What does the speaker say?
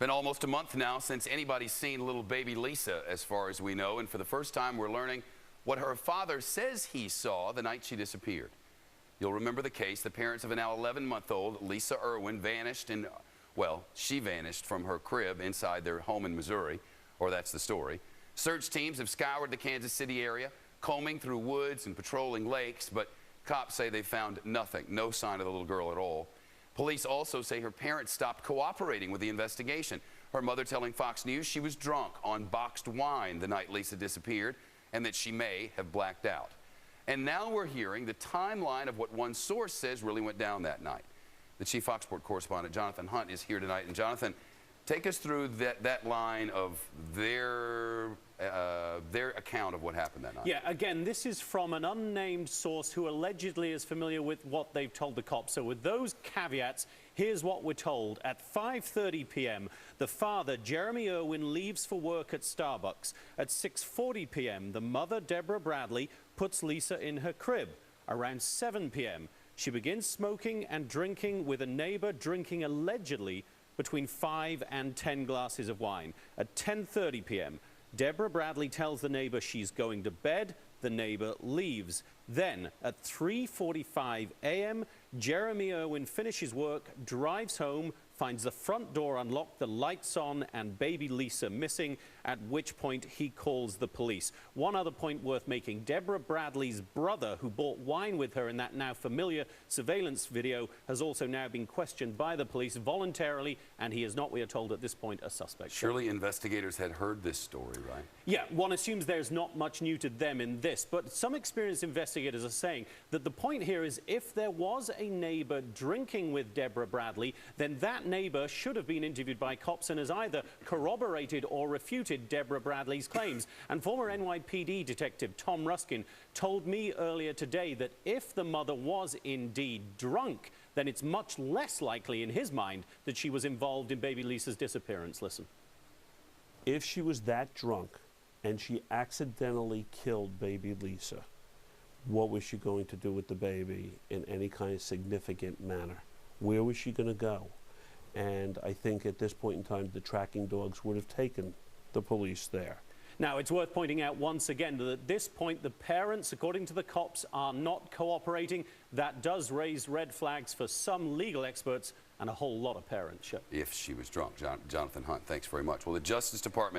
Been almost a month now since anybody's seen little baby Lisa, as far as we know, and for the first time we're learning what her father says he saw the night she disappeared. You'll remember the case. The parents of a now 11-month-old Lisa Irwin vanished she vanished from her crib inside their home in Missouri, or that's the story. Search teams have scoured the Kansas City area, combing through woods and patrolling lakes, but cops say they found nothing, no sign of the little girl at all. Police also say her parents stopped cooperating with the investigation. Her mother telling Fox News she was drunk on boxed wine the night Lisa disappeared and that she may have blacked out. And now we're hearing the timeline of what one source says really went down that night. The Chief Fox Sports correspondent Jonathan Hunt is here tonight. And Jonathan, take us through that line of their account of what happened that night. Yeah, again, this is from an unnamed source who allegedly is familiar with what they've told the cops. So with those caveats, here's what we're told. At 5:30 p.m., the father, Jeremy Irwin, leaves for work at Starbucks. At 6:40 p.m., the mother, Deborah Bradley, puts Lisa in her crib. Around 7 p.m., she begins smoking and drinking with a neighbor, drinking allegedly between 5 and 10 glasses of wine. At 10:30 p.m., Deborah Bradley tells the neighbor she's going to bed. The neighbor leaves. Then, at 3:45 a.m., Jeremy Irwin finishes work, drives home, finds the front door unlocked, the lights on, and baby Lisa missing, at which point he calls the police. One other point worth making, Deborah Bradley's brother, who bought wine with her in that now familiar surveillance video, has also now been questioned by the police voluntarily, and he is not, we are told at this point, a suspect. Surely investigators had heard this story, right? Yeah, one assumes there's not much new to them in this, but some experienced investigators are saying that the point here is if there was a neighbor drinking with Deborah Bradley, then that neighbor should have been interviewed by cops and has either corroborated or refuted Deborah Bradley's claims. And former NYPD detective Tom Ruskin told me earlier today that if the mother was indeed drunk, then it's much less likely in his mind that she was involved in baby Lisa's disappearance. Listen. If she was that drunk and she accidentally killed baby Lisa, what was she going to do with the baby in any kind of significant manner? Where was she going to go? And I think at this point in time, the tracking dogs would have taken the police there. Now, it's worth pointing out once again that at this point, the parents, according to the cops, are not cooperating. That does raise red flags for some legal experts and a whole lot of parents. If she was drunk. Jonathan Hunt, thanks very much. Well, the Justice Department